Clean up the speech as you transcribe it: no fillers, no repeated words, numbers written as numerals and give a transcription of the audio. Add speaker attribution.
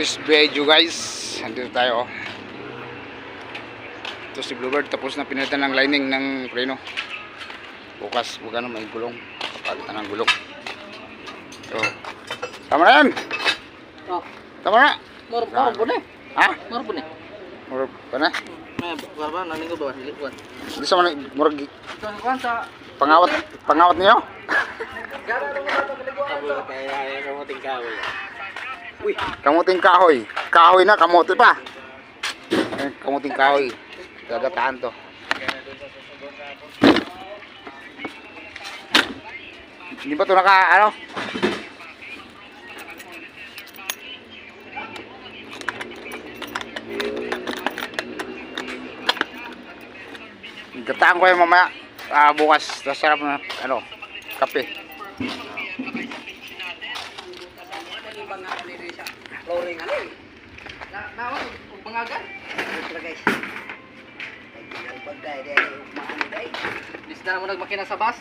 Speaker 1: this video guys. Andito tayo. Ito si Bluebird. Tapos na pinalitan ng lining ng preno. Bukas huwag na may gulong. Kapalitan ng gulong. So, tama na yan. Tama na.
Speaker 2: Moro po na.
Speaker 1: Ha?
Speaker 2: Moro po na.
Speaker 1: Murag ka na?
Speaker 2: Baba, naning ko ba? Hilikuan.
Speaker 1: Hindi sa man murag
Speaker 2: Hilikuan sa...
Speaker 1: pangawat niyo?
Speaker 2: Kaya kamuting kahoy.
Speaker 1: Uy, kamuting kahoy. Kahoy na, kamote pa. Kamuting kahoy. Gagataan to. Hindi ba ito ano? Gataan ko yan mamaya. Bukas. Sarap na, kape.
Speaker 2: Flooring ano eh. Naon, pangagan. Ito guys. Pagday dahil umaan dahil. Bisda mo nagmakina sa bus.